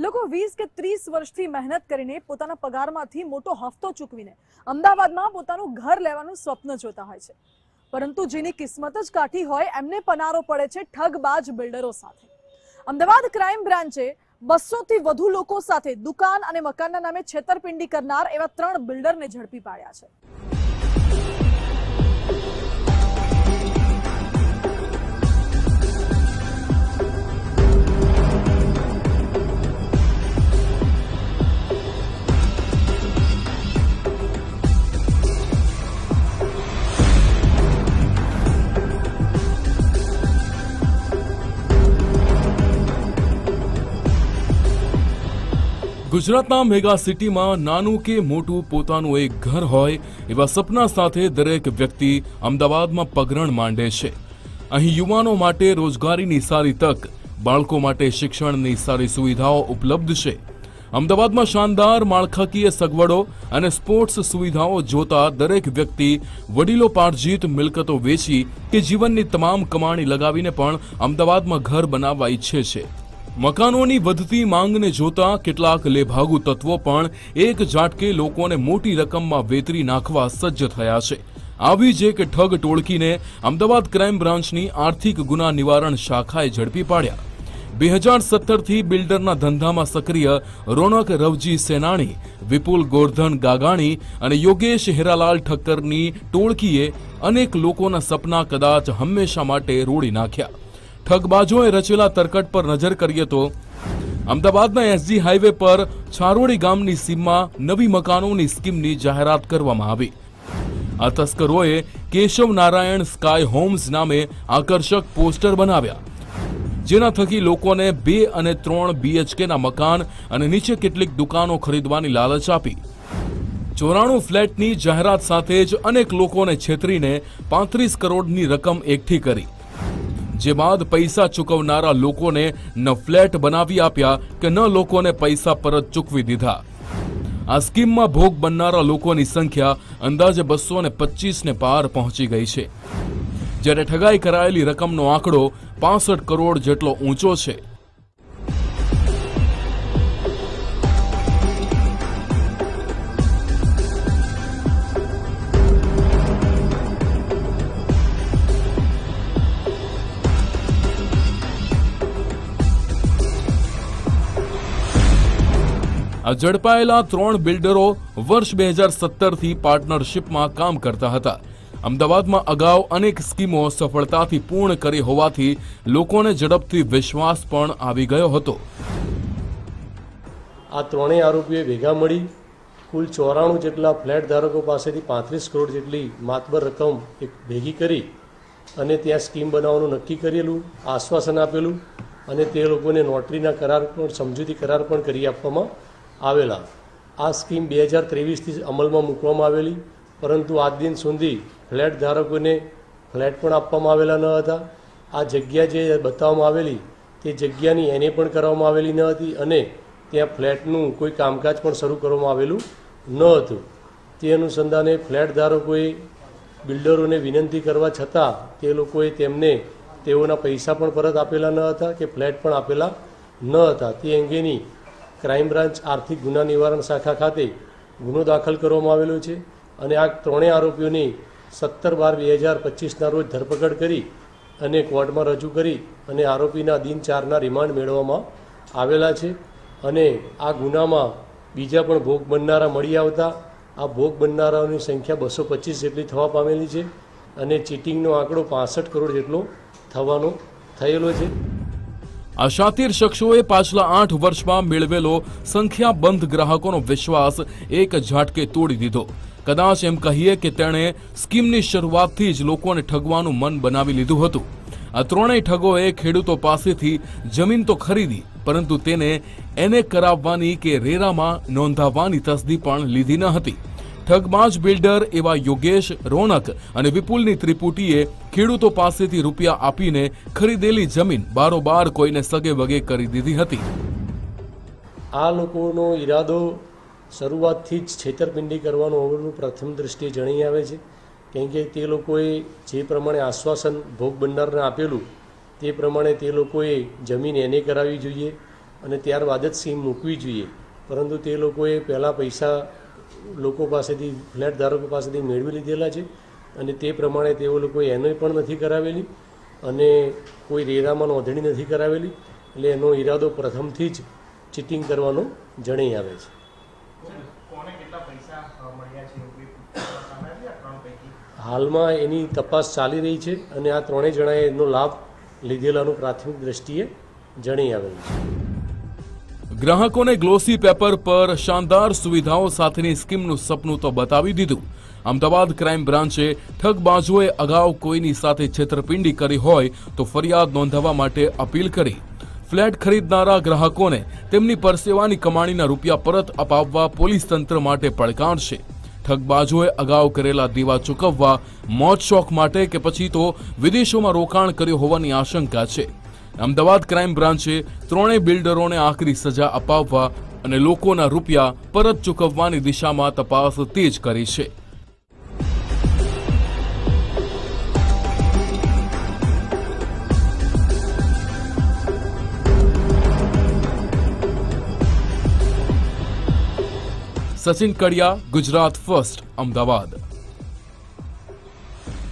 લોકો 20 કે 30 વર્ષથી મહેનત કરીને પોતાના પગારમાંથી મોટો હફતો ચૂકવીને અમદાવાદમાં પોતાનું ઘર લેવાનું સ્વપ્ન જોતા હોય છે, પરંતુ જેની કિસ્મત જ કાઠી હોય એમને પનારો પડે છે ઠગબાજ બિલ્ડરો સાથે। અમદાવાદ ક્રાઇમ બ્રાન્ચે 200 થી વધુ લોકો સાથે દુકાન અને મકાનના નામે છેતરપિંડી કરનાર એવા 3 બિલ્ડરને ઝડપી પાડ્યા છે। ગુજરાતના મેગા સિટીમાં નાનું કે મોટું પોતાનું એક ઘર હોય એવા સપના સાથે દરેક વ્યક્તિ અમદાવાદમાં પગરણ માંડે છે। અહીં યુવાનો માટે રોજગારીની સારી તક, બાળકો માટે શિક્ષણની સારી સુવિધાઓ ઉપલબ્ધ છે। અમદાવાદમાં શાનદાર માળખાકીય સગવડો અને સ્પોર્ટ્સ સુવિધાઓ જોતા દરેક વ્યક્તિ વડીલોપાર્જિત મિલકતો વેચી કે જીવનની તમામ કમાણી લગાવીને પણ અમદાવાદમાં ઘર બનાવવા ઈચ્છે છે। મકાનોની વધતી માંગને જોતા કેટલાક લેભાગુ તત્વો પણ એક ઝાટકે લોકોને મોટી રકમમાં વેતરી નાખવા સજ્જ થયા છે। આવી જ એક ઠગ ટોળકીને અમદાવાદ ક્રાઇમ બ્રાન્ચની આર્થિક ગુના નિવારણ શાખાએ ઝડપી પાડ્યા। 2017થી બિલ્ડરના ધંધામાં સક્રિય રોનક રવજી સેનાણી, વિપુલ ગોરધન ગાગાણી અને યોગેશ હેરાલાલ ઠક્કરની ટોળકીએ અનેક લોકોના સપના કદાચ હંમેશા માટે રોડી નાખ્યા। ઠગબાજોએ રચેલા તરકટ પર નજર કરીએ તો અમદાવાદના એસજી હાઈવે પર છારોડી ગામની સીમમાં નવી મકાનોની સ્કીમની જાહેરાત કરવામાં આવી। આ તસ્કરોએ કેશવ નારાયણ સ્કાય હોમ્સ નામે આકર્ષક પોસ્ટર બનાવ્યા, જેના થકી લોકોને 2 અને 3 BHKના મકાન અને નીચે કેટલીક દુકાનો ખરીદવાની લાલચ આપી। 94 ફ્લેટની જાહેરાત સાથે જ અનેક લોકોને છેતરીને 35 કરોડની રકમ એકઠી કરી, જે બાદ પૈસા ચૂકવનારા લોકોને ન ફ્લેટ બનાવી આપ્યા કે ન લોકોને પૈસા પરત ચૂકવી દીધા। આ સ્કીમમાં ભોગ બનનારા લોકોની સંખ્યા અંદાજે 225ને પાર પહોંચી ગઈ છે, જ્યારે ઠગાઈ કરાયેલી રકમનો આંકડો 65 કરોડ જેટલો ઊંચો છે। આ ઝડપાયેલા 3 બિલ્ડરો વર્ષ 2017થી પાર્ટનરશિપમાં કામ કરતા હતા। અમદાવાદમાં અગાઉ અનેક સ્કીમો સફળતાથી પૂર્ણ કરી હોવાથી લોકોને ઝડપથી વિશ્વાસ પણ આવી ગયો હતો। આ ત્રણેય આરોપીએ ભેગા મળી કુલ 94 જેટલા ફ્લેટ ધારકો પાસેથી 35 કરોડ જેટલી માતબર રકમ ભેગી કરી અને ત્યાં સ્કીમ બનાવવાનું નક્કી કરેલું, આશ્વાસન આપેલું અને તે લોકોને નોટરીના કરાર પણ સમજૂતી કરાર પણ કરી આપવામાં આવેલા। આ સ્કીમ 2023થી અમલમાં મૂકવામાં આવેલી, પરંતુ આજ દિન સુધી ફ્લેટ ધારકોને ફ્લેટ પણ આપવામાં આવેલા ન હતા। આ જગ્યા જે બતાવવામાં આવેલી તે જગ્યાની એને પણ કરવામાં આવેલી ન હતી અને ત્યાં ફ્લેટનું કોઈ કામકાજ પણ શરૂ કરવામાં આવેલું ન હતું। તે અનુસંધાને ફ્લેટ ધારકોએ બિલ્ડરોને વિનંતી કરવા છતાં તે લોકોએ તેમને તેઓના પૈસા પણ પરત આપેલા ન હતા કે ફ્લેટ પણ આપેલા ન હતા। તે અંગેની ક્રાઇમ બ્રાન્ચ આર્થિક ગુના નિવારણ શાખા ખાતે ગુનો દાખલ કરવામાં આવેલો છે અને આ ત્રણેય આરોપીઓની 17/12/2025ના રોજ ધરપકડ કરી અને કોર્ટમાં રજૂ કરી અને આરોપીના દિન 4ના રિમાન્ડ મેળવવામાં આવેલા છે। અને આ ગુનામાં બીજા પણ ભોગ બનનારા મળી આવતા આ ભોગ બનનારાઓની સંખ્યા 225 જેટલી થવા પામેલી છે અને ચીટિંગનો આંકડો 65 કરોડ જેટલો થવાનો થયેલો છે। આ શાતીર શખ્સોએ પાછલા 8 વર્ષમાં મેળવેલો સંખ્યાબંધ ગ્રાહકોનો વિશ્વાસ એક ઝાટકે તોડી દીધો। કદાચ એમ કહીએ કે તેણે સ્કીમની શરૂઆતથી જ લોકોને ઠગવાનું મન બનાવી લીધું હતું। આ ત્રણેય ઠગોએ ખેડૂતો પાસેથી જમીન તો ખરીદી, પરંતુ એને કરાવવાની કે રેરામાં નોંધાવવાની તસદી પણ લીધી ન હતી। ઠગબાજ બિલ્ડર એવા યોગેશ, રોનક અને વિપુલની ત્રિપુટીએ ખેડૂતો પાસેથી રૂપિયા આપીને ખરીદેલી જમીન બારોબાર કોઈને સગે વગે કરી દીધી હતી। આ લોકોનો ઈરાદો શરૂઆતથી જ છેતરપિંડી કરવાનો હોવાનું પ્રથમ દૃષ્ટિએ જણાઈ આવે છે, કેમ કે તે લોકોએ જે પ્રમાણે આશ્વાસન ભોગ બનનારને આપેલું તે પ્રમાણે તે લોકોએ જમીન એને કરાવવી જોઈએ અને ત્યારબાદ જ સ્કીમ મૂકવી જોઈએ, પરંતુ તે લોકોએ પહેલાં પૈસા લોકો પાસેથી ફ્લેટ ધારકો પાસેથી મેળવી લીધેલા છે અને તે પ્રમાણે તેઓ લોકોએ એને પણ નથી કરાવેલી અને કોઈ રેરામાં નોંધણી નથી કરાવેલી, એટલે એનો ઈરાદો પ્રથમથી જ ચીટિંગ કરવાનો જણાઈ આવે છે. હાલમાં એની તપાસ ચાલી રહી છે અને આ ત્રણેય જણાએ એનો લાભ લીધેલાનું પ્રાથમિક દ્રષ્ટિએ જણાઈ આવેલું છે. ગ્રાહકોને ગ્લોસી પેપર પર શાનદાર સુવિધાઓ સાથેની સ્કીમનું સપનું તો બતાવી દીધું. અમદાવાદ ક્રાઇમ બ્રાન્ચે ઠગબાજોએ અગાઉ કોઈની સાથે છેતરપિંડી કરી હોય તો ફરિયાદ નોંધાવવા માટે અપીલ કરી. ફ્લેટ ખરીદનારા ગ્રાહકોને તેમની પરસેવાની કમાણીના રૂપિયા પરત અપાવવા પોલીસ તંત્ર માટે પડકાર છે. ઠગબાજોએ અગાઉ કરેલા દેવા ચૂકવવા, મોત શોખ માટે કે પછી તો વિદેશોમાં રોકાણ કર્યું હોવાની આશંકા છે. અમદાવાદ ક્રાઇમ બ્રાન્ચે ત્રણેય બિલ્ડરોને આકરી સજા અપાવવા અને લોકોના રૂપિયા પરત ચૂકવવાની દિશામાં તપાસ તેજ કરી છે. સચિન કડિયા, ગુજરાત ફર્સ્ટ, અમદાવાદ.